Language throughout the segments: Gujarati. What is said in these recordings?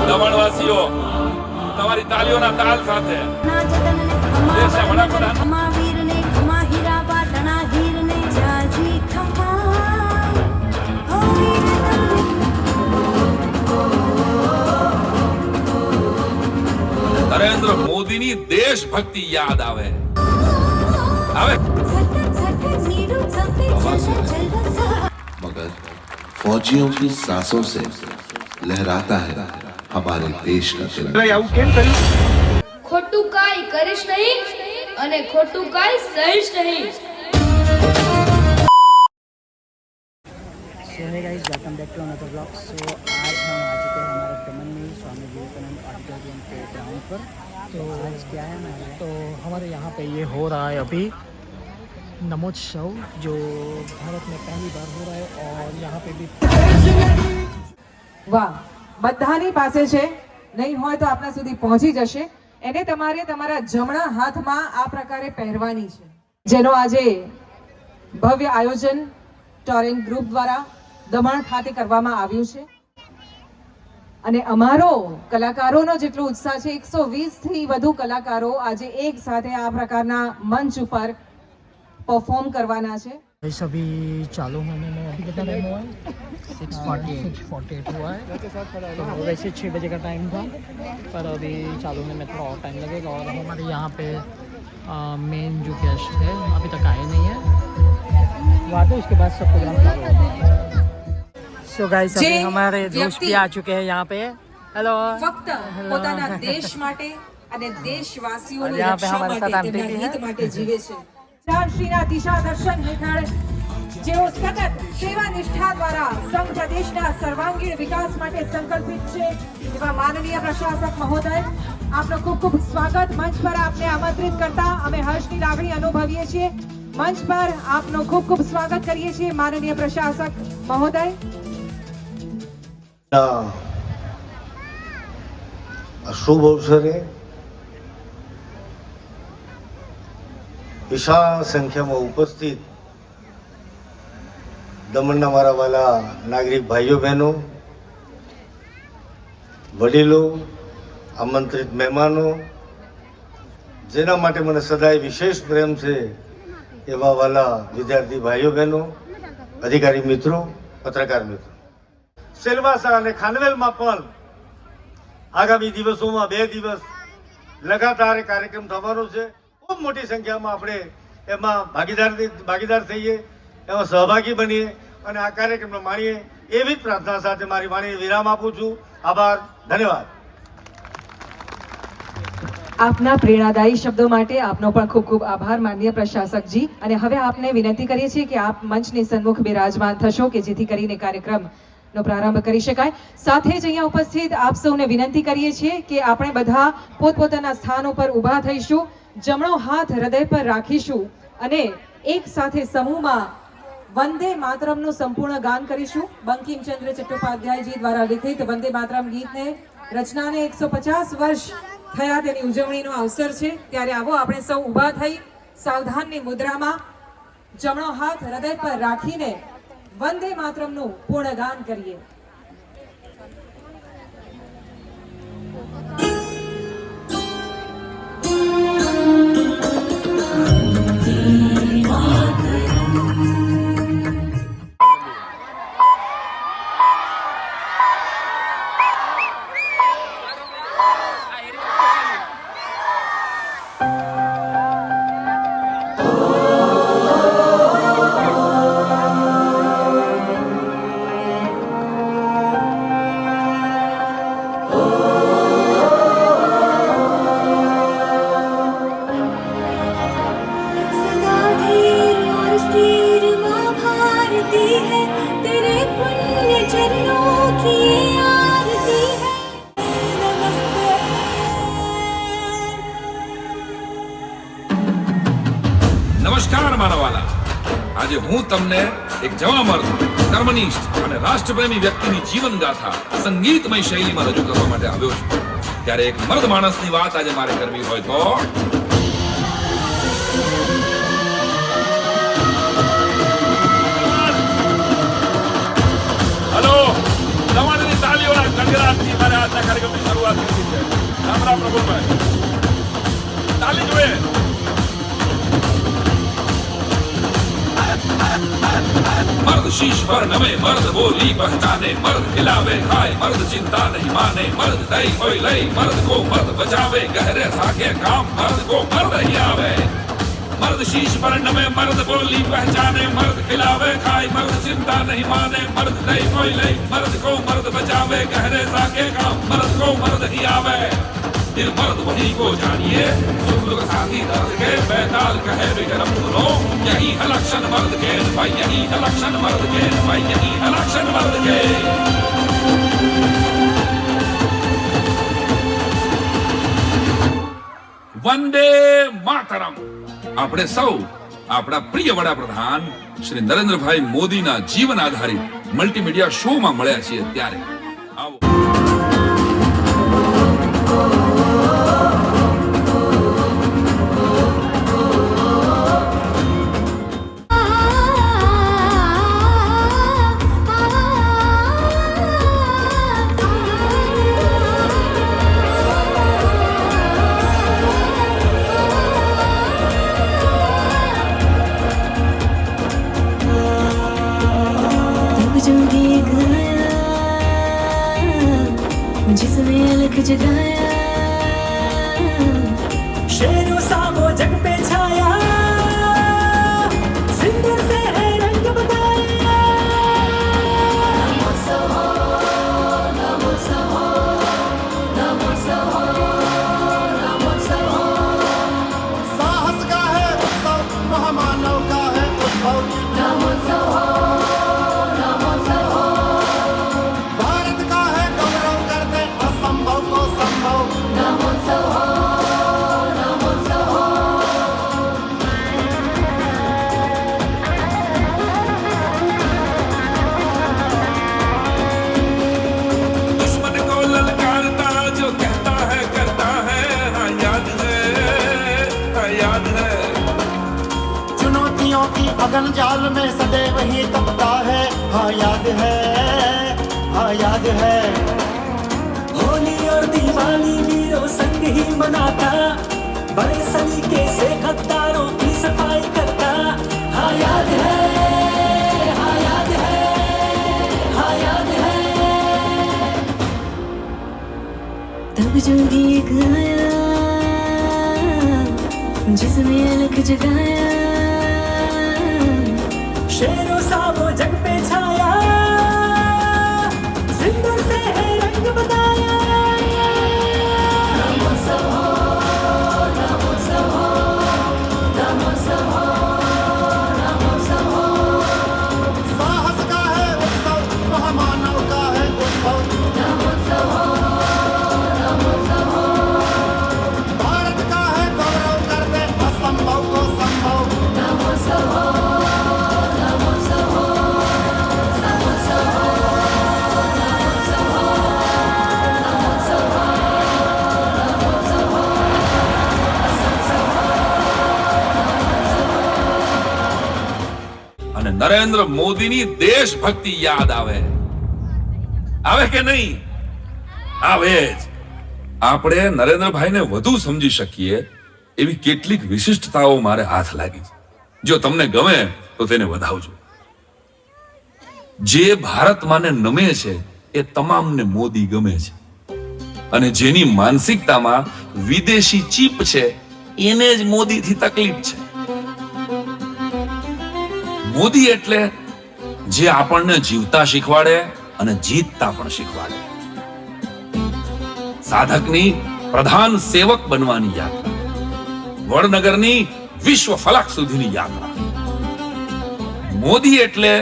દમણવાસીઓ તમારી તાલીઓના તાલ સાથે દેશના વડાપ્રધાન नरेंद्र मोदी नी देशभक्ति याद आवे मगर फौजियों की सांसों से लहराता है हमारे देश का तिरंगा। खोटू काई करिश नहीं अने खोटू काई सहिश नहीं। So hey guys, welcome back to another blog. So आज हम आ चुके हैं हमारे दमन में स्वामी विवेकानंद ऑडिटोरियम के ग्राउंड पर। तो आज क्या है ना, तो हमारे यहाँ पे ये हो रहा है अभी नमोत्सव, जो भारत में पहली बार हो रहा है। और यहाँ पे भी વાહ, બધાની પાસે છે, નહીં હોય તો આપના સુધી પહોંચી જશે। એને તમારે તમારા જમણા હાથમાં આ પ્રકારે પહેરવાની છે, જેનો આજે ભવ્ય આયોજન ટોરેન્ટ ગ્રુપ દ્વારા દમણ ખાતે કરવામાં આવ્યું છે। અને અમારો કલાકારોનો જેટલો ઉત્સાહ છે, 120 થી વધુ કલાકારો આજે એક સાથે આ પ્રકારના મંચ ઉપર પરફોર્મ કરવાના છે। अभी चालू होने में अभी कितना टाइम हुआ है? 6:48 हुआ है। तो वैसे 6 बजे का टाइम था, पर अभी चालू होने में थोड़ा और टाइम लगेगा। और हमारे यहाँ पे मेन जो गेस्ट है अभी तक आए नहीं है, वो आते उसके बाद सब प्रोग्राम चालू होगा। सो गाइस, अभी हमारे दोस्त भी आ चुके हैं यहाँ पे। हेलो। ફક્ત પોતાના દેશ માટે અને દેશવાસીઓની यहाँ पे રક્ષા हमारे માટે, साथ आंटी તેમના भी હિત हैं। માટે જીવે છે। શ્રીના દિશા દર્શન હેઠળ જેઓ સતત સેવા નિષ્ઠા દ્વારા સંઘ પ્રદેશના સર્વાંગીણ વિકાસ માટે સંકલ્પિત છે, એવા માનનીય પ્રશાસક મહોદય, આપનો ખૂબ ખૂબ સ્વાગત। મંચ પર આપને આમંત્રિત કરતા અમે હર્ષની લાગણી અનુભવીએ છીએ। મંચ પર આપનો ખૂબ ખૂબ સ્વાગત કરીએ છીએ માનનીય પ્રશાસક મહોદય। શુભ અવસરે વિશાળ સંખ્યામાં ઉપસ્થિત દમણના મારા વાલા નાગરિક ભાઈઓ બહેનો, વડીલો, આમંત્રિત મહેમાનો, જેના માટે મને સદાય વિશેષ પ્રેમ છે, એવા વાલા વિદ્યાર્થી ભાઈઓ બહેનો, અધિકારી મિત્રો, પત્રકાર મિત્રો, સેલવાસા અને ખાનવેલમાં પણ આગામી દિવસોમાં 2 દિવસ લગાતાર કાર્યક્રમ થવાનો છે। ખૂબ મોટી સંખ્યામાં આપણે એમાં ભાગીદાર થઈએ, એમાં સહભાગી બનીએ અને આ કાર્યક્રમને માણીએ, એવી જ પ્રાર્થના સાથે મારી વાણીને વિરામ આપું છું। આભાર, ધન્યવાદ। આપના પ્રેરણાદાયી શબ્દો માટે આપનો પણ ખૂબ ખૂબ આભાર માનનીય પ્રશાસકજી। અને હવે આપને વિનંતી કરીએ છીએ કે આપ મંચની સન્મુખ બિરાજમાન થશો કે જેથી કરીને કાર્યક્રમનો પ્રારંભ કરી શકાય। સાથે જ અહીંયા ઉપસ્થિત આપ સૌને વિનંતી કરીએ છીએ કે આપણે બધા પોતપોતાના સ્થાન ઉપર ઊભા થઈશું, જમણો હાથ હૃદય પર રાખીશું અને એક સાથે સમૂહમાં વંદે માતરમનું સંપૂર્ણ ગાન કરીશું। બંકિમચંદ્ર ચટ્ટોપાધ્યાયજી દ્વારા લિખિત વંદે માતરમ ગીતને રચનાને 150 વર્ષ થયા તેની ઉજવણીનો અવસર છે, ત્યારે આવો આપણે સૌ ઊભા થઈ સાવધાનની મુદ્રામાં જમણો હાથ હૃદય પર રાખીને વંદે માતરમનું પૂર્ણ ગાન કરીએ। નમસ્કાર મારા વાલા, આજે હું તમને એક જવાબ મળું કર્મનિષ્ઠ અને રાષ્ટ્રપ્રેમી વ્યક્તિની જીવન ગાથા સંગીતમય શૈલીમાં રજૂ કરવા માટે આવ્યો છું. ત્યારે એક મર્દ માણસની વાત આજે મારે કરવી હોય તો હલો, તમારી તાલીઓના ગણગડાટથી મારે આજના કાર્યક્રમની શરૂઆત કરી છે. રામ રામ પ્રભુભાઈ, તાલી જોઈએ. मर्द शीश पर नमे, मर्द बोली पहचाने, मर्द खिलावे खाए, मर्द चिंता नहीं माने, मर्द दई कोई लई, मर्द को मर्द बचावे, गहरे साके काम मर्द को मर्द ही आवे. मर्द शीश पर नमे, मर्द बोली पहचाने, मर्द खिलावे खाए, मर्द चिंता नहीं माने, मर्द दई कोई लई, मर्द को मर्द बचावे, गहरे साके काम मर्द को मर्द ही आवे. फिर मर्द वही को जानिए, सुख दुख साथी दर्द के, बैताल कहे विक्रम सुनो, यही है लक्षण मर्द के भाई, यही है लक्षण मर्द के भाई, यही है लक्षण मर्द के. વંદે માતરમ. આપણે સૌ આપણા પ્રિય વડાપ્રધાન શ્રી નરેન્દ્રભાઈ મોદીના જીવન આધારિત મલ્ટીમીડિયા શોમાં મળ્યા છીએ. ત્યારે આવો. जिसने अलग जगाया, शेरों सा वो जग पे छाया, सिंदूर से है रंग बताया. नमो सहो, नमो सहो, नमो सहो, नमो सहो. साहस का है उत्सव, महामानव का है उद्भव. नमो सहो, नमो सहो. भारत का है गौरव, करते असंभव को संभव. नमो सहो, नमो सहो. दुश्मन को ललकारता जो कहता है करता है, हाँ याद है, हाँ याद है. चुनौतियों की अगन जाल में सदैव ही तपता है, हाँ याद है, हाँ याद है. होली और दिवाली वीरों संग ही मनाता, बड़े सलीके से गद्दारों की सफाई करता. हाँ याद है, हाँ याद है, हाँ याद है. तब जो गीत गाया, जिसने अलग जगाया, शेरों सा वो जग पे छाया, सिंदूर से है रंग बताया. नमो सहो, नमो सहो, नमो सहो, नमो सहो. साहस का है उत्सव, महामानव का है उद्भव. नमो सहो, नमो सहो. भारत का है गौरव, करते असंभव को संभव. नमो सहो, नमो सहो, नमो सहो, नमो सहो, नमो सहो, नमो सहो, અને નરેન્દ્ર મોદીની દેશભક્તિ યાદ આવે. આવે કે નહીં? આવે જ. આપણે નરેન્દ્રભાઈને વધુ સમજી શકીએ એવી કેટલીક વિશિષ્ટતાઓ મારે હાથ લાગી. જો તમને ગમે તો તેને વધાવજો. જે ભારતમાંને નમે છે એ તમામને મોદી ગમે છે, અને જેની માનસિકતામાં વિદેશી ચીપ છે એને જ મોદીથી તકલીફ છે. મોદી એટલે જે આપણને જીવતા શીખવાડે અને જીતતા પણ શીખવાડે. સાધકની પ્રધાન સેવક બનવાની યાત્રા, વડનગરની વિશ્વ ફલક સુધીની યાત્રા. મોદી એટલે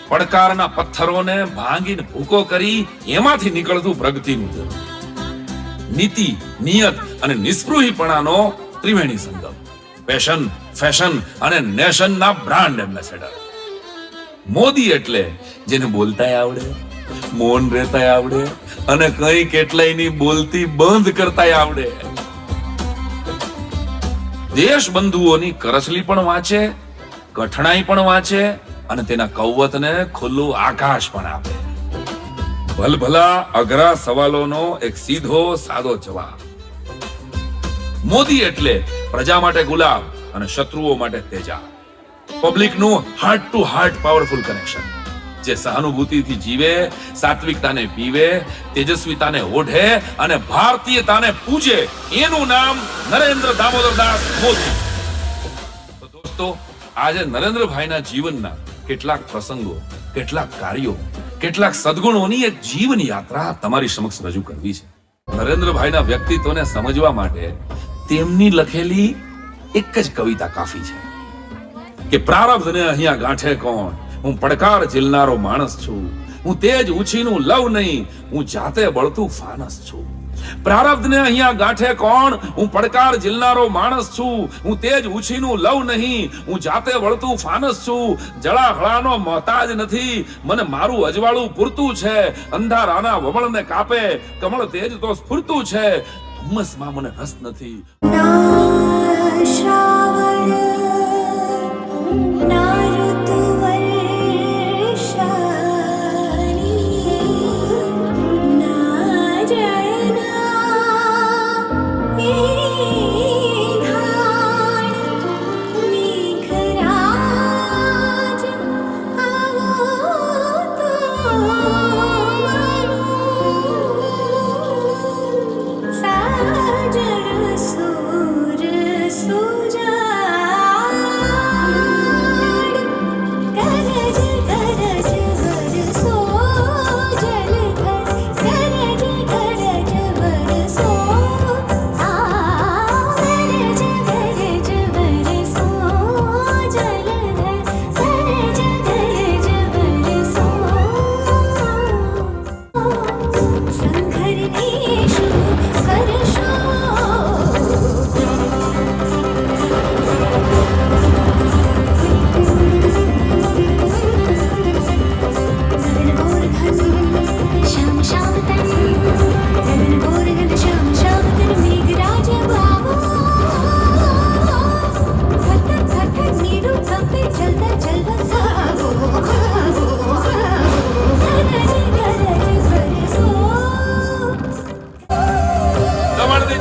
પડકારના પથ્થરોને ભાંગીને ભૂકો કરી એમાંથી નીકળતું પ્રગતિનું ધ્યેય. નીતિ, નિયત અને નિસ્પૃહીપણાનો ત્રિવેણી સંગમ. પેશન, ફેશન અને નેશનના બ્રાન્ડ એમ્બેસેડર. મોદી એટલે જેને બોલતાય આવડે, મૌન રહેતાય આવડે અને કઈ કેટલાયની બોલતી બંધ કરતાય આવડે. દેશ બંધુઓની કરસલી પણ વાંચે, કઠણાઈ પણ વાંચે અને તેના કૌવતને ખુલ્લું આકાશ પણ આપે. ભલભલા અઘરા સવાલોનો એક સીધો સાદો જવાબ. મોદી એટલે પ્રજા માટે ગુલાબ અને શત્રુઓ માટે તેજાબ. પબ્લિકનું heart to heart powerful connection, જે સહાનુભૂતિથી જીવે, સાત્વિકતાને પીવે, તેજસ્વીતાને ઓઢે અને ભારતીયતાને પૂજે, એનું નામ નરેન્દ્ર દામોદરદાસ મોદી. તો દોસ્તો, આજે નરેન્દ્રભાઈના જીવનના કેટલાક પ્રસંગો, કેટલાક કાર્યો, કેટલાક સદગુણોની એક જીવન યાત્રા તમારી સમક્ષ રજૂ કરવી છે. નરેન્દ્રભાઈના વ્યક્તિત્વને સમજવા માટે તેમની લખેલી એક જ કવિતા કાફી છે કે પ્રારબ્ધને અહીંયા ગાંઠે કોણ, હું પડકાર ઝીલનારો માણસ છું, હું તેજ ઉછીનું લવ નહીં, હું જાતે બળતું ફાનસ છું. પ્રારબ્ધને અહીંયા ગાંઠે કોણ, હું પડકાર ઝીલનારો માણસ છું, હું તેજ ઉછીનું લવ નહીં, હું જાતે વળતું ફાનસ છું. જળાહળાનો મોહતાજ નથી, મને મારું અજવાળું પૂરતું છે. અંધારાના વમળને કાપે કમળ તેજ તો સ્ફૂરતું છે. ધુમ્મસમાં મને રસ નથી.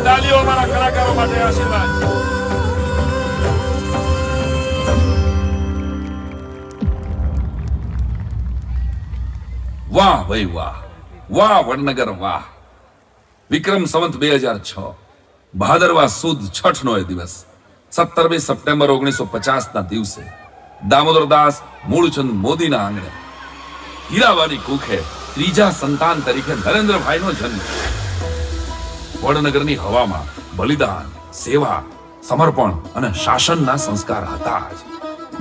તાલીઓ મારા કલાકારો માટે આશીર્વાદ. વાહ ભાઈ વાહ, વાહ વડનગર વાહ. વિક્રમ સંવત 2006, ભાદરવા સુદ છઠ નો એ દિવસ, 17મી સપ્ટેમ્બર 1950 ના દિવસે દામોદરદાસ મૂળચંદ મોદીના આંગણે હીરાવાની કુખે ત્રીજા સંતાન તરીકે નરેન્દ્રભાઈનો જન્મ. વડનગરની હવામાં બલિદાન, સેવા, સમર્પણ અને શાસનના સંસ્કાર હતા જ,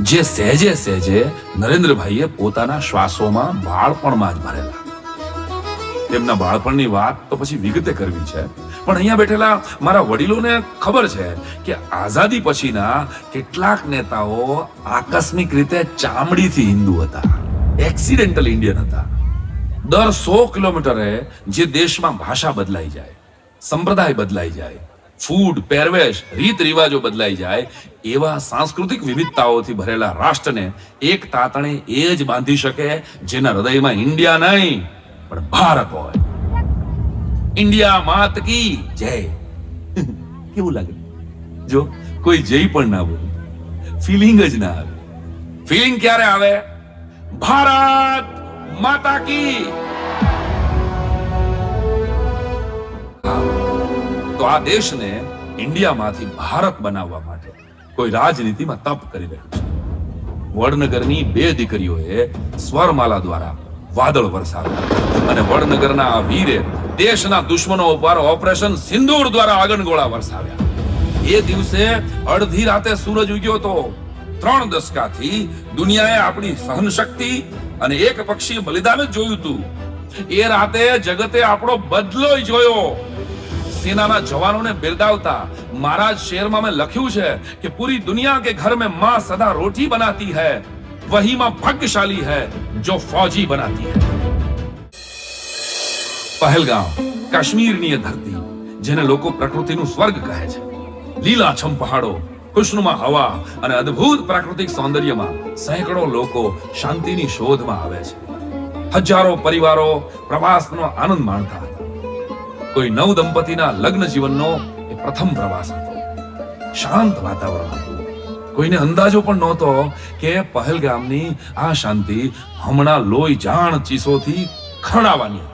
જે સહેજે સહેજે નરેન્દ્રભાઈએ પોતાના શ્વાસોમાં બાળપણમાં જ ભરેલા. તેમના બાળપણની વાત તો પછી વિગતે કરવી છે, પણ અહીંયા બેઠેલા મારા વડીલોને ખબર છે કે આઝાદી પછીના કેટલાક નેતાઓ આકસ્મિક રીતે ચામડીથી હિન્દુ હતા, એક્સિડેન્ટલ ઇન્ડિયન હતા. દર 100 કિલોમીટરે જે દેશમાં ભાષા બદલાઈ જાય, સંપ્રદાય બદલાઈ જાય, ફૂડ, પહેરવેશ, રીત રિવાજો બદલાઈ જાય, એવા સાંસ્કૃતિક વિવિધતાઓથી ભરેલા રાષ્ટ્રને એક તાતણે એ જ બાંધી શકે જેના હૃદયમાં ઇન્ડિયા નહીં પણ ભારત હોય. ઇન્ડિયા માત કી જય. કેવું લાગે જો કોઈ જય પણ ના બોલે, ફિલિંગ જ ના આવે. ફિલિંગ ક્યારે આવે? ભારત માતા કી. તો આ દેશને ઇન્ડિયામાંથી ભારત બનાવવા માટે કોઈ રાજનીતિમાં તપ કરી રહ્યું છે. વડનગરની 2 દીકરીઓએ સ્વરમાલા દ્વારા વાદળ વરસાવ્યા અને વડનગરના આ વીરે દેશના દુશ્મનો ઉપર ઓપરેશન સિંદૂર દ્વારા આગનગોળા વરસાવ્યા. એ દિવસે અડધી રાતે સૂરજ ઉગ્યો તો. 3 દશકાથી દુનિયાએ આપણી સહનશક્તિ અને એક પક્ષી બલિદાન જ જોયું હતું. એ રાતે જગતે આપણો બદલો જોયો. સેનાના જવાનોને બિરદાવતા મારા શેરમાં મેં લખ્યું છે કે પૂરી દુનિયા કે ઘર મેં માं સદા રોટી બનાતી હૈ, वही मां भाग्यशाली है जो फौजी बनाती है। પહેલગામ, કાશ્મીરની એ ધરતી જેને લોકો પ્રકૃતિનું સ્વર્ગ કહે છે, લીલાછમ પહાડો, ખુશનુમા હવા અને અદ્ભુત પ્રાકૃતિક સૌંદર્યમાં સેંકડો લોકો શાંતિની શોધમાં આવે છે. હજારો પરિવારો પ્રવાસનો આનંદ માણતા હતા. કોઈ નવ દંપતીના લગ્ન જીવનનો એ પ્રથમ પ્રવાસ હતો. શાંત વાતાવરણ હતું. કોઈને અંદાજો પણ નહોતો કે પહેલગામની આ શાંતિ હમણાં લોહી જાણ ચીસોથી ખરડાવાની હતી.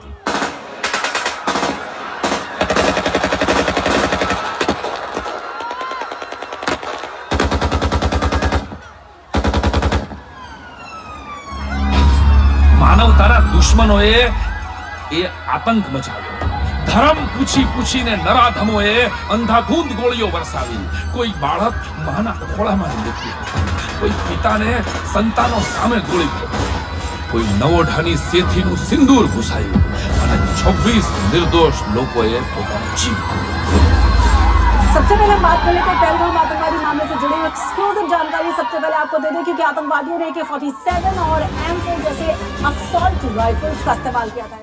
માનવતાના દુશ્મનોએ એ આતંક મચાવ્યો. ધર્મ પૂછી પૂછીને નરાધમોએ અંધાધૂંધ ગોળીઓ વરસાવી. કોઈ બાળક માના ખોળામાં મૃત્યુ પામ્યું. કોઈ પિતાને સંતાનો સામે ગોળી ફેંકી. કોઈ નવોઢાની સેથીનું સિંદૂર ઘૂસાયું અને 26 નિર્દોષ લોકોએ પોતાનો જીવ ગુમાવ્યો. सबसे पहले हम बात कर लेते हैं पहलगाम आतंकवादी मामले से जुड़ी एक्सक्लूसिव जानकारी सबसे पहले आपको दे दें क्योंकि आतंकवादियों ने AK-47 और M4 जैसे असॉल्ट राइफल्स का इस्तेमाल किया था.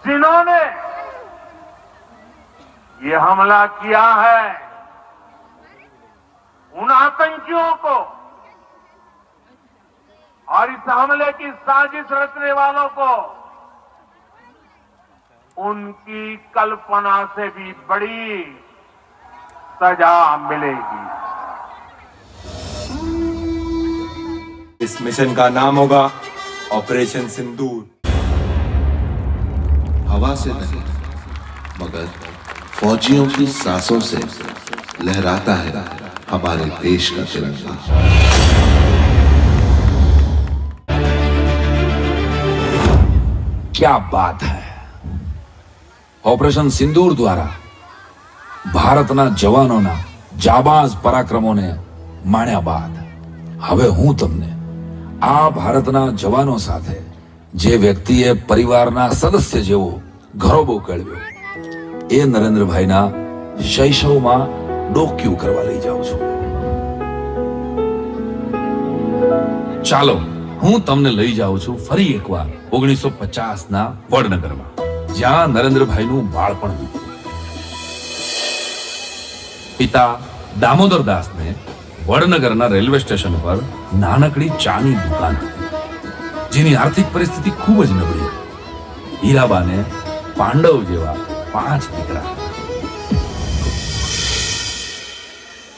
जिन्होंने ये हमला किया है उन आतंकियों को और इस हमले की साजिश रचने वालों को उनकी कल्पना से भी बड़ी सजा मिलेगी. इस मिशन का नाम होगा ऑपरेशन सिंदूर. हवा से नहीं मगर फौजियों की सांसों से लहराता है हमारे देश का तिरंगा. क्या बात है. ઓપરેશન સિંદૂર દ્વારા ભારતના જવાનોના જાબાઝ પરાક્રમોને માણ્યા બાદ હવે હું તમને આ ભારતના જવાનો સાથે જે વ્યક્તિએ પરિવારના સદસ્ય જેવો ઘરોબો કેળવ્યો એ નરેન્દ્રભાઈના શૈશવમાં ડોક્યુ કરવા લઈ જાઉં છું. ચાલો હું તમને લઈ જાઉં છું ફરી એકવાર 1950 ના વડનગરમાં, જ્યાં નરેન્દ્રભાઈનું બાળપણ વીત્યું. પિતા દામોદર દાસને વડનગરના રેલવે સ્ટેશન પર નાનકડી ચાની દુકાન હતી, જેની આર્થિક પરિસ્થિતિ ખૂબ જ નબળી હતી. હીરાબાને પાંડવ જેવા 5 દીકરા.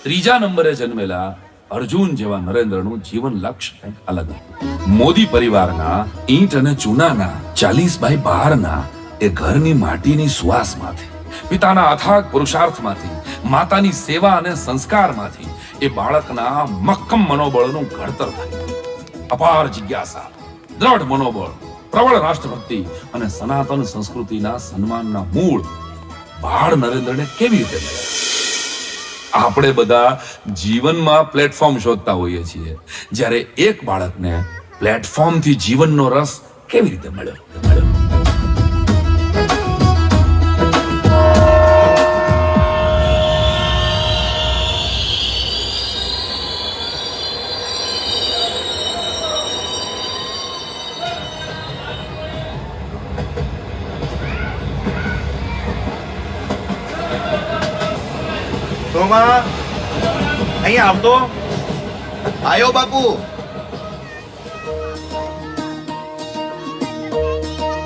ત્રીજા નંબરે જન્મેલા અર્જુન જેવા નરેન્દ્રનું જીવન લક્ષ્ય કંઈક અલગ હતું. મોદી પરિવારના ઈંટ અને ચૂનાના 40x12ના એ ઘરની માટીની સુવાસમાંથી, પિતાના અથાગ પુરુષાર્થમાંથી, માતાની સેવા અને સંસ્કારમાંથી એ બાળકના મક્કમ મનોબળનું ઘડતર થયું. અપાર જિજ્ઞાસા, દ્રઢ મનોબળ, પ્રબળ રાષ્ટ્રભક્તિ અને સનાતન સંસ્કૃતિના સન્માનના મૂળ બાળ નરેન્દ્રને કેવી રીતે મળ્યા? આપણે બધા જીવનમાં પ્લેટફોર્મ શોધતા હોઈએ છીએ, જ્યારે એક બાળકને પ્લેટફોર્મથી જીવનનો રસ કેવી રીતે મળ્યો? સોમા, અહીંયા આવતો. આયો બાપુ.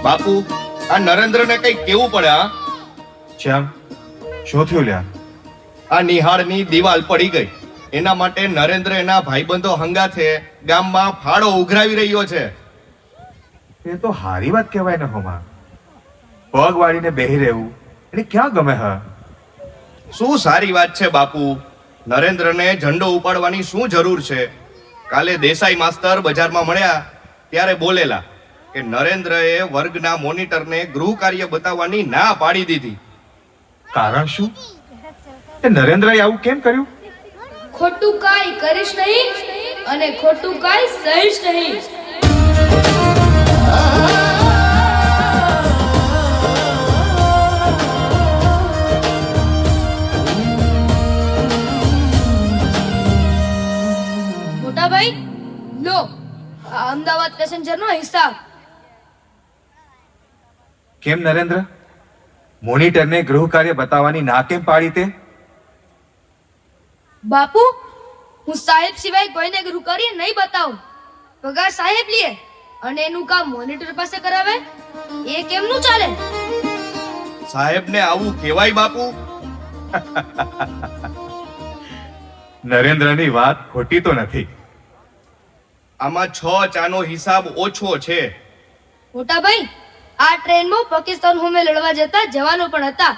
બાપુ, આ નરેન્દ્રને કઈ કેવું પડે? હા, શ્યામ, શું થયું લ્યા? આ નિહાળની દિવાલ પડી ગઈ. એના માટે નરેન્દ્ર એના ભાઈબંધો હંગાથે ગામમાં ફાળો ઉઘરાવી રહ્યો છે. એ તો હારી વાત કહેવાય ને હોમા. પગ વાળીને બેહી રહેવું એને ક્યાં ગમે? હા, શું સારી વાત છે બાપુ. નરેન્દ્રને ઝંડો ઉપાડવાની શું જરૂર છે? કાલે દેસાઈ માસ્તર બજારમાં મળ્યા ત્યારે બોલેલા કે નરેન્દ્રએ વર્ગના મોનિટરને ગૃહ કાર્ય બતાવવાની ના પાડી દીધી. કારણ શું? એ નરેન્દ્રએ આવું કેમ કર્યું? ખોટું કાંઈ કરીશ નહીં અને ખોટું કાંઈ સહીશ નહીં. મોટા ભાઈ લો કેમ નરેન્દ્ર, મોનિટરને ગૃહ કાર્ય બતાવવાની ના કેમ પાડી તે? બાપુ, હું સાહેબ સિવાય કોઈને ગૃહ કાર્ય નહીં બતાવું. પગાર સાહેબ લે અને એનું કામ મોનિટર પાસે કરાવે, એ કેમનું ચાલે? સાહેબને આવું કહેવાય બાપુ? નરેન્દ્રની વાત ખોટી તો નથી. આમાં 6 ચાનો હિસાબ ઓછો છે. મોટા ભાઈ, આ ટ્રેનમાં પાકિસ્તાન સામે લડવા જતા જવાનો પણ હતા,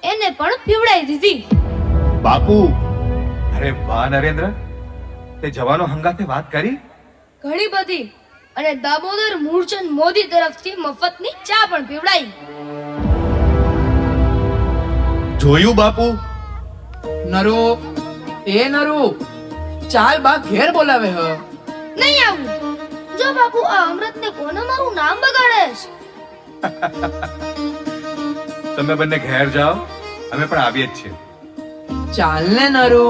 એને પણ પીવડાઈ દીધી. બાપુ, અરે વાહ નરેન્દ્ર, તે જવાનો હંગાતે વાત કરી? ઘણી બધી, અને દામોદર મૂળચંદ મોદી તરફથી મફતની ચા પણ પીવડાઈ. જોયું બાપુ? નરુ, એ નરુ, ચાલ બા ઘેર બોલાવે હ. નહીં આવું. જો બાપુ, આ અમૃતને કોને મારું નામ બગાડેશ? તમે બંને ઘેર જાઓ, અમે પણ આવીએ જ છીએ. ચાલ ને નરુ.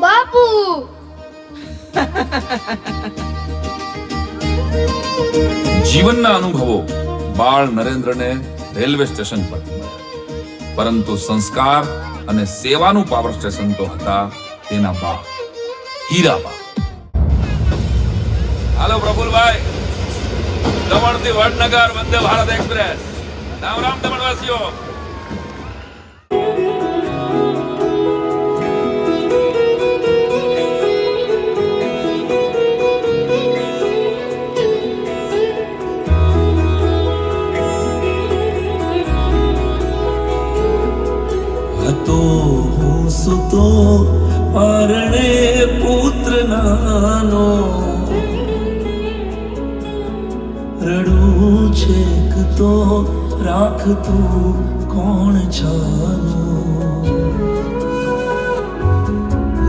બાપુ, જીવનના અનુભવો બાળ નરેન્દ્રને રેલવે સ્ટેશન પરથી મળ્યા, પરંતુ સંસ્કાર અને સેવાનું પાવર સ્ટેશન તો હતા તેના બા હીરાબા. હાલો પ્રફુલભાઈ, દમણથી વડનગર વંદે ભારત એક્સપ્રેસ. રામ રામ દમણવાસીઓ. હતો હું સુતો પરણે પુત્ર નાનો, રડું છેક તો રાખતું કોણ છાનો,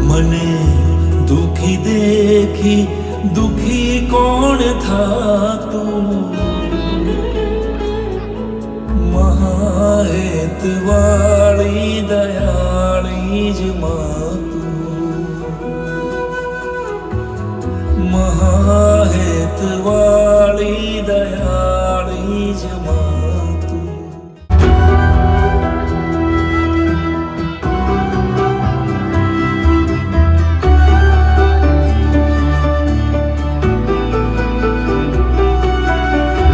મને દુખી દેખી દુખી કોણ થાતું, મહાહેત વાળી દયાળી જ માતું, મહાહેત વાળી દયાળી જ માતું.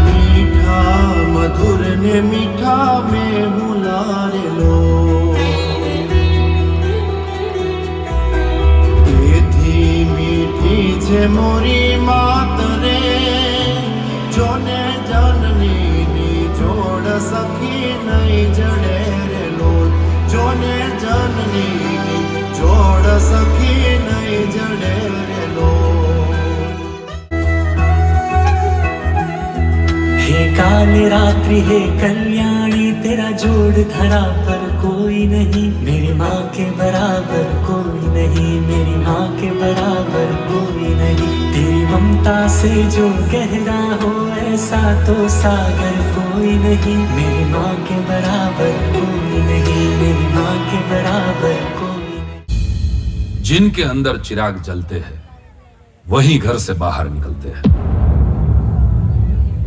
મીઠા મધુર ને મીઠા મેં હું લારેલો, તેથી મીઠી છે મોરી માતરે, જોને જનની જોડ સખી નહીં જડે રેલો, જોને જનની જોડ સખી નહીં જડે રેલો. हे काल रात्रि हे कल्याणी, तेरा जोड़ धरा पर कोई नहीं, मेरी माँ के बराबर कोई नहीं, मेरी माँ के बराबर कोई नहीं, तेरी ममता से जो गहरा हो ऐसा तो सागर कोई नहीं, मेरी माँ के बराबर कोई नहीं, मेरी माँ के बराबर कोई नहीं. जिनके अंदर चिराग जलते हैं वही घर से बाहर निकलते हैं.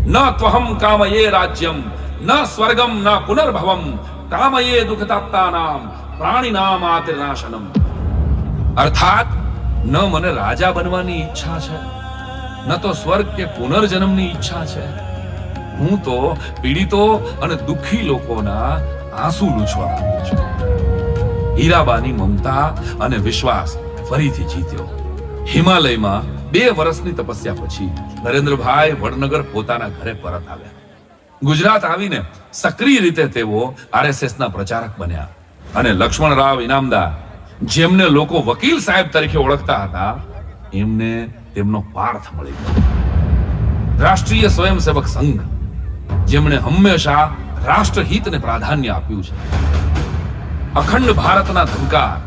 न त्वहम कामये राज्यम न स्वर्गम न पुनर्भवम कामये दुखताप्तानाम प्राणिनाम आतिर्नाशनम. अर्थात न મને રાજા બનવાની ઈચ્છા છે, ન તો સ્વર્ગ કે પુનર્જન્મની ઈચ્છા છે. હું તો પીડિતો અને દુઃખી લોકોના આંસુ લૂછવા માંગુ છું. હીરાબાની મમતા અને વિશ્વાસ ફરીથી જીત્યો. હિમાલયમાં 2 વર્ષની તપસ્યા પછી નરેન્દ્રભાઈ વડનગર પોતાના ઘરે પરત આવ્યા. ગુજરાત આવીને સક્રિય રીતે તેઓ આરએસએસના પ્રચારક બન્યા અને લક્ષ્મણરાવ ઇનામદાર, જેમને લોકો વકીલ સાહેબ તરીકે ઓળખતા હતા, એમને તેમનો પાર્થ મળી ગયો. રાષ્ટ્રીય સ્વયંસેવક સંઘ, જેમણે હંમેશા રાષ્ટ્રહિતને પ્રાધાન્ય આપ્યું છે. અખંડ ભારતના ધબકાર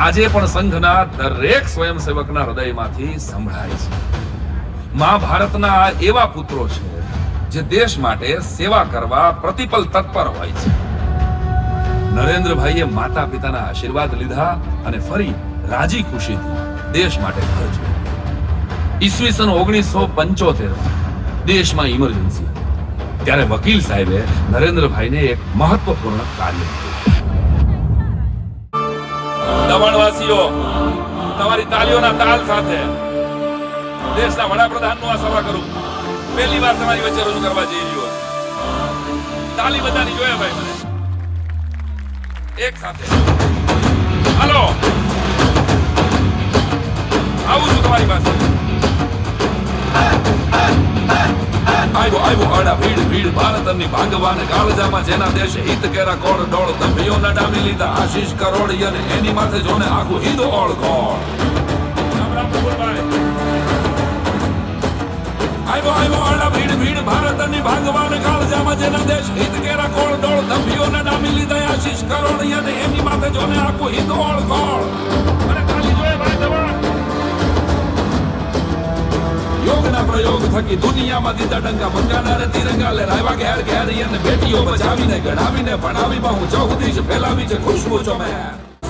આજે પણ સંઘના દરેક સ્વયંસેવકના હૃદયમાંથી સંભળાય છે. મહાભારતના એવા પુત્રો છે જે દેશ માટે સેવા કરવા પ્રતિપલ તત્પર હોય છે. નરેન્દ્રભાઈએ માતા પિતાના આશીર્વાદ લીધા અને ફરી રાજી ખુશીથી દેશ માટે ઘર છોડ્યું. ઈસવીસન 1975 દેશમાં ઇમરજન્સી હતી. ત્યારે વકીલ સાહેબે નરેન્દ્રભાઈને એક મહત્વપૂર્ણ કાર્ય મૂક્યું. દમણવાસીઓ, તમારી તાલીઓના તાલ સાથે દેશના વડાપ્રધાનનું આ સભા કરું પહેલી વાર તમારી વચ્ચે રજૂ કરવા જઈ રહ્યો. તાલી બધાની જોઈએ ભાઈ મને એક સાથે. હાલો, આવું છું તમારી પાસે. આવ્યો અડા ભીડ ભીડ ભારતની ભાગવાને કાળજામાં જેના દેશ હિત કેરા કોડ ડોળ દંભીઓ ના ડામી લીધા આશીષ કરોડ અને એની માથે જોને આખું હિન્દ ઓળ ગોળ. આવ્યો અડા ભીડ ભીડ ભારતની ભાગવાને કાળજામાં જેના દેશ હિત કેરા કોડ ડોળ દંભીઓ ના ડામી લીધા આશીષ કરોડ અને એની માથે જોને આખું હિન્દ ઓળ ગોળ. અને તાલી જોઈએ ભાઈ દવા. યોગના પ્રયોગ થકી દુનિયામાં દીધા ડંકા બંગાના રે તિરંગા લે રાયવા ઘેર ઘેર અને બેટીઓ બચાવીને ગણાવીને ભણાવી બહુ ચૌદીશ ફેલાવી છે ખુશ્બુ ચમે.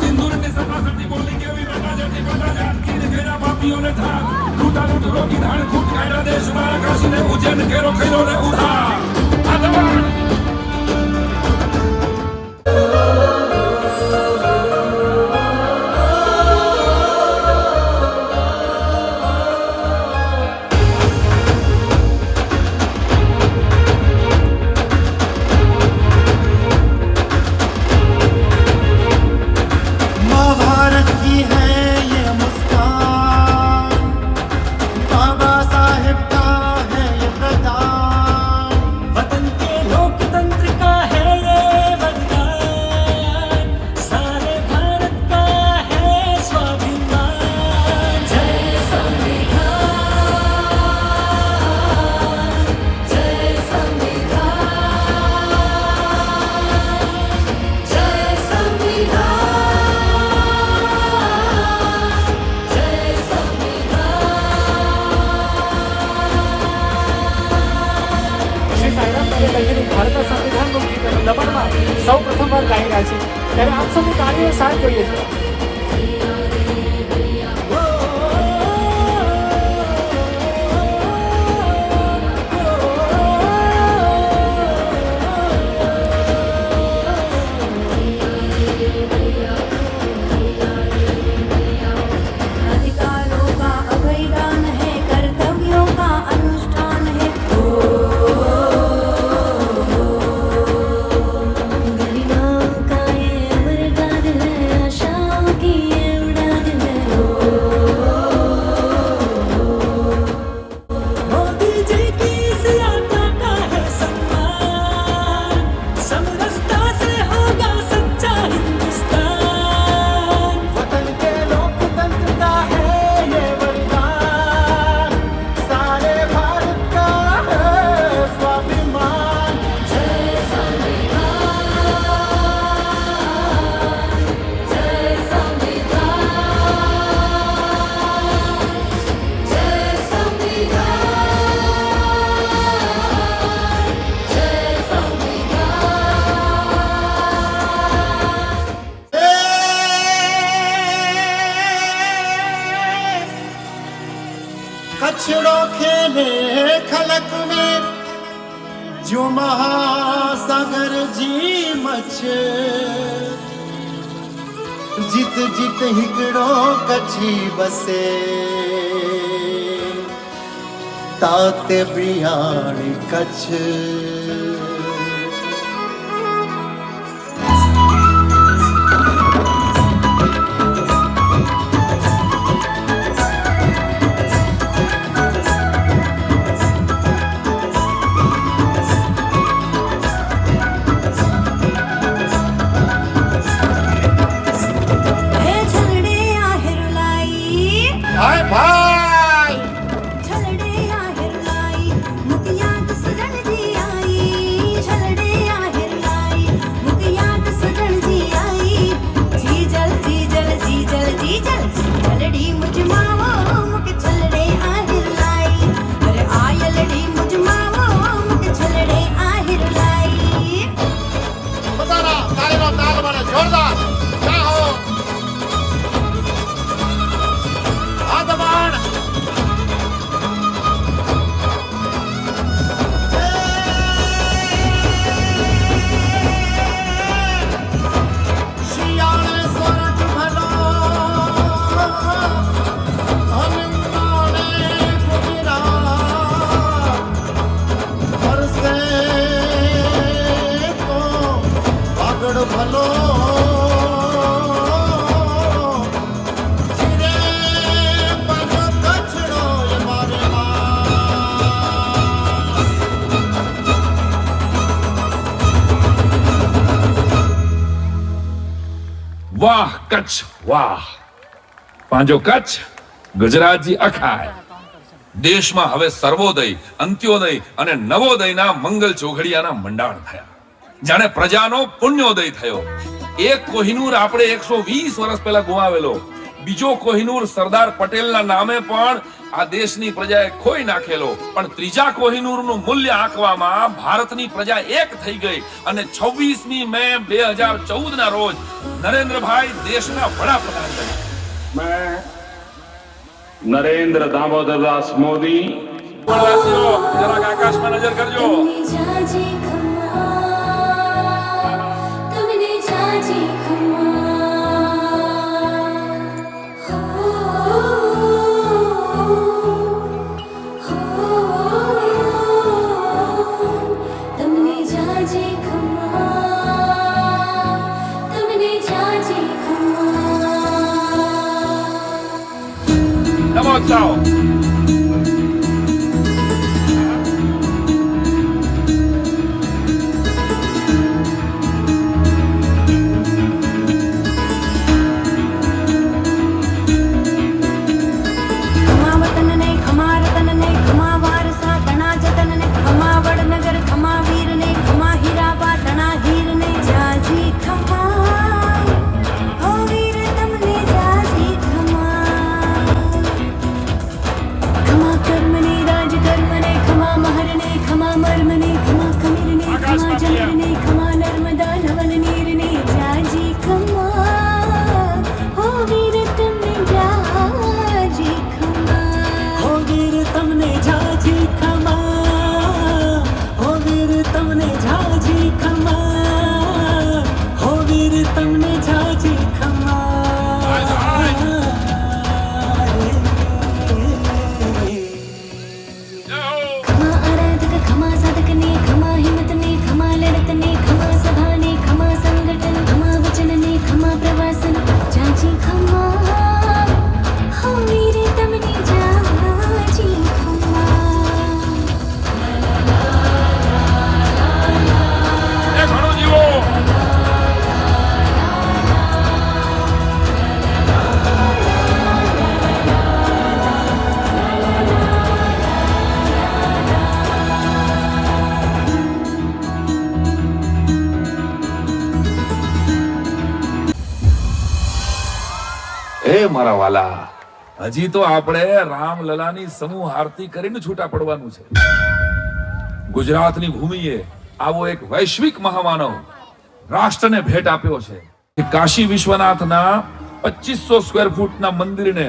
સિંદૂરની સપાસટી બોલી કેવી બેટા જતી બેટા જાટકીને ઘેરા પાપીઓને ઠાર લૂટા લૂટ રોકી ધાણ ખૂટ કાઢ્યા દેશમાં આકાશીને ઉજ્જૈન કેરો ખૈરો રે ઉધાર. આ દવા ભારતના સંવિધાનનું ગીત દમણમાં સૌ પ્રથમવાર ગાઈ રહ્યા છે ત્યારે આપ સૌની તાળીઓ સાથ જોઈએ છીએ. कचड़ों खेले खलक में जो महासागर जी मच जित जित हिकड़ो कची बसे ताते ब्रियाणी कच्छ छलड़े आ हिरलाई मुतिया किस जल दी आई વાહ કચ્છ વાહ, પાંજો કચ્છ ગુજરાતજી અખાય. દેશમાં હવે સર્વોદય, અંત્યોદય અને નવોદયના મંગલ ચોઘડિયાના મંડાણ થયા. જાણે પ્રજાનો પુણ્યોદય થયો. એક કોહિનૂર આપણે 120 વર્ષ પહેલા ગુમાવેલો, બીજો કોહિનૂર સરદાર પટેલના નામે પણ આ દેશની પ્રજાએ ખોઈ નાખેલો, પણ ત્રીજા કોહિનૂરનું મૂલ્ય આંકવામાં ભારતની પ્રજા એક થઈ ગઈ અને 26મી મે 2014 ના રોજ નરેન્દ્રભાઈ દેશના વડાપ્રધાન બન્યા. मैं नरेंद्र दामोदर दास मोदी વાસીઓ જરાક આકાશમાં નજર કરજો. નમોત્સવ. મારા વાલા, હજી તો આપણે રામલલાની સમૂહ આરતી કરીને છૂટા પડવાનું છે. ગુજરાતની ભૂમિએ આવો એક વૈશ્વિક મહામાનવ રાષ્ટ્રને ભેટ આપ્યો છે કે કાશી વિશ્વનાથના 2500 સ્ક્વેર ફૂટના મંદિરને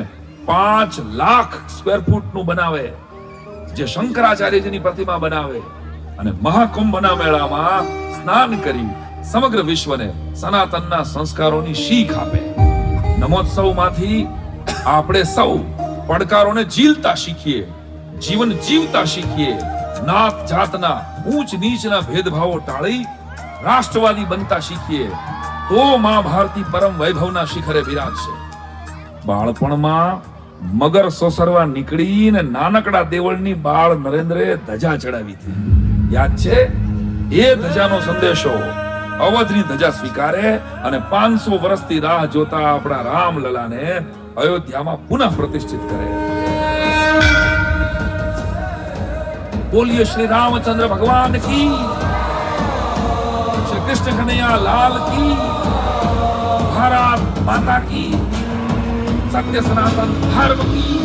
5 લાખ સ્ક્વેર ફૂટનું બનાવે, જે શંકરાચાર્યજીની પ્રતિમા બનાવે અને મહાકુંભના મેળામાં સ્નાન કરી સમગ્ર વિશ્વને સનાતનના સંસ્કારોની શીખ આપે. નમોત્સવમાંથી આપણે સૌ પડકારોને ઝીલતા શીખીએ, જીવન જીવતા શીખીએ, નાત જાતના ઊંચ નીચના ભેદભાવો ટાળી રાષ્ટ્રવાદી બનતા શીખીએ, તો માં ભારતી પરમ વૈભવના શિખરે બિરાજશે. બાળપણમાં મગર સોસરવા નીકળીને નાનકડા દેવળની બાળ નરેન્દ્રે ધજા ચડાવી હતી, યાદ છે? એ ધજાનો સંદેશો અવધની ધજા સ્વીકારે અને 500 વર્ષથી રાહ જોતા આપણા રામલલાને અયોધ્યામાં પુનઃ પ્રતિષ્ઠિત કરે. બોલીએ શ્રી રામચંદ્ર ભગવાન કી, શ્રી કૃષ્ણ કનૈયા લાલ કી, ભારત માતા કી, સત્ય સનાતન ધર્મ કી.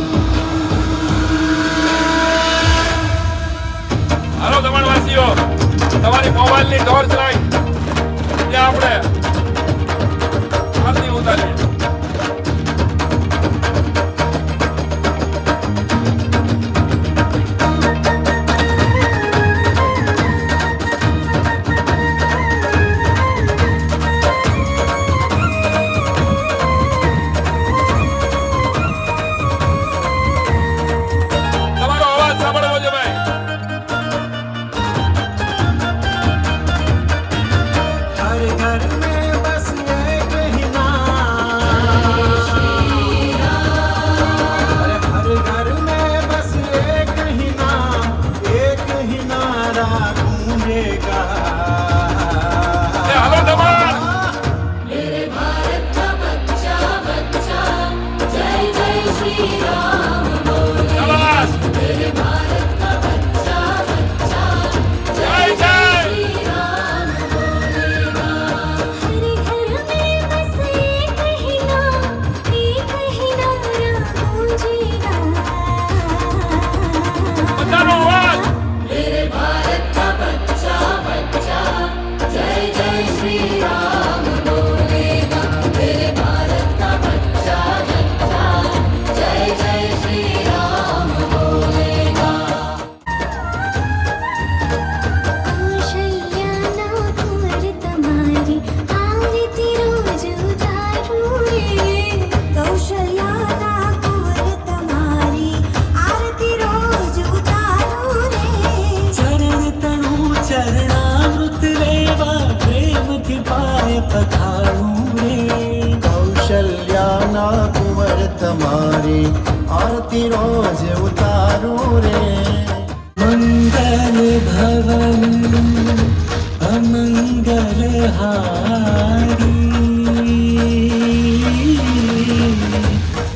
હાલો દમણવાસીઓ, તમારી મોબાઈલની ટોર્ચ લાઈટ આપણે આરતી ઉતારીએ. તમારો અવાજ સાંભળવો છે ભાઈ. घर में बस एक ही नाम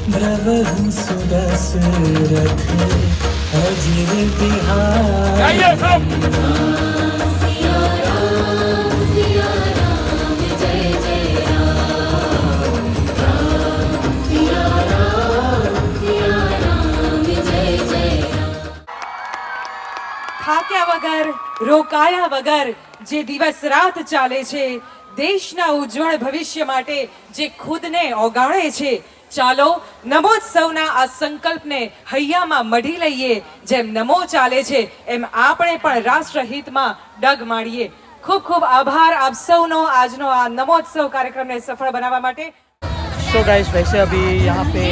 द्रवहु सुदशरथ अजिर बिहार गाइए सब થાક્યા વગર રોકાયા વગર જે દિવસ રાત ચાલે છે દેશના ઉજ્જવળ ભવિષ્ય માટે જે ખુદને ઓગાળે છે ચાલો નમોત્સવના આ સંકલ્પને હૈયામાં મઢી લઈએ જેમ નમો ચાલે છે એમ આપણે પણ રાષ્ટ્રહિતમાં ડગ મારીએ ખૂબ ખૂબ આભાર આપ સૌનો આજનો આ નમોત્સવ કાર્યક્રમને સફળ બનાવવા માટે सो गाइस वैसे अभी यहाँ पे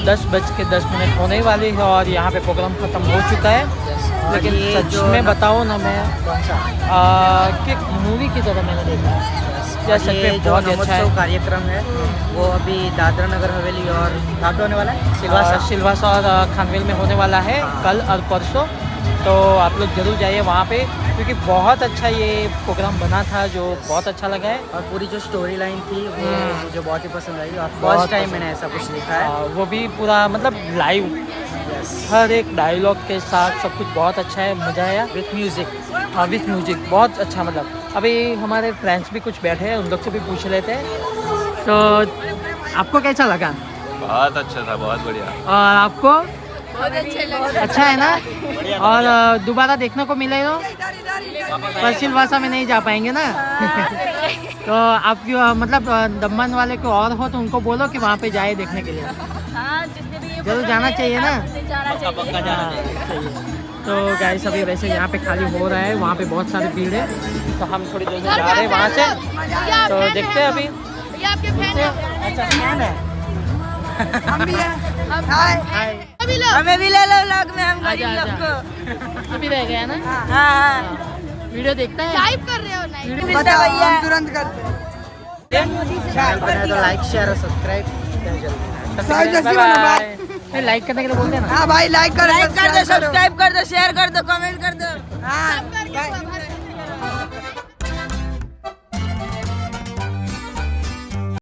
10:10 होने वाली है और यहाँ पे प्रोग्राम ख़त्म हो चुका है लेकिन सच में बताओ ना मैं कि मूवी की तरह मैंने देखा है सच में बहुत अच्छा है कार्यक्रम है वो अभी दादरा नगर हवेली और कहाँ पे होने वाला है सिलवासा और खानवेल में होने वाला है कल और परसों तो आप लोग जरूर जाइए वहाँ पे क्योंकि बहुत अच्छा ये प्रोग्राम बना था जो बहुत अच्छा लगा है और पूरी जो स्टोरी लाइन थी वो मुझे बहुत ही पसंद आई और फर्स्ट टाइम मैंने ऐसा कुछ देखा है वो भी पूरा मतलब लाइव हर एक डायलॉग के साथ सब कुछ बहुत अच्छा है मज़ा आया विथ म्यूजिक बहुत अच्छा मतलब अभी हमारे फ्रेंड्स भी कुछ बैठे हैं उन लोग से भी पूछ लेते हैं तो आपको कैसा लगा बहुत अच्छा था, बहुत बढ़िया। और आपको अच्छा है ना और दोबारा देखने को मिलेगा पर सिलवासा में नहीं जा पाएंगे ना तो आप मतलब दमन वाले को और हो तो उनको बोलो कि वहाँ पे जाए देखने के लिए जरूर जाना चाहिए ना पक्का जाना चाहिए तो गाइस अभी वैसे यहाँ पे खाली हो रहा है वहाँ पे बहुत सारी भीड़ है तो हम थोड़ी देर में जा रहे हैं वहाँ से तो देखते हैं अभी अच्छा फैन है हम भी हैं हाय हमें भी ले लो व्लॉग में हम गरीब लोग को अभी रह गया ना हाँ वीडियो देखता है टाइप कर रहे हो लाइव पता भैया तुरंत करते चैनल बनाए तो लाइक शेयर और सब्सक्राइब बाय लाइक करने के लिए बोलते हैं ना हाँ भाई लाइक कर दो सब्सक्राइब कर दो शेयर कर दो कमेंट कर दो हाँ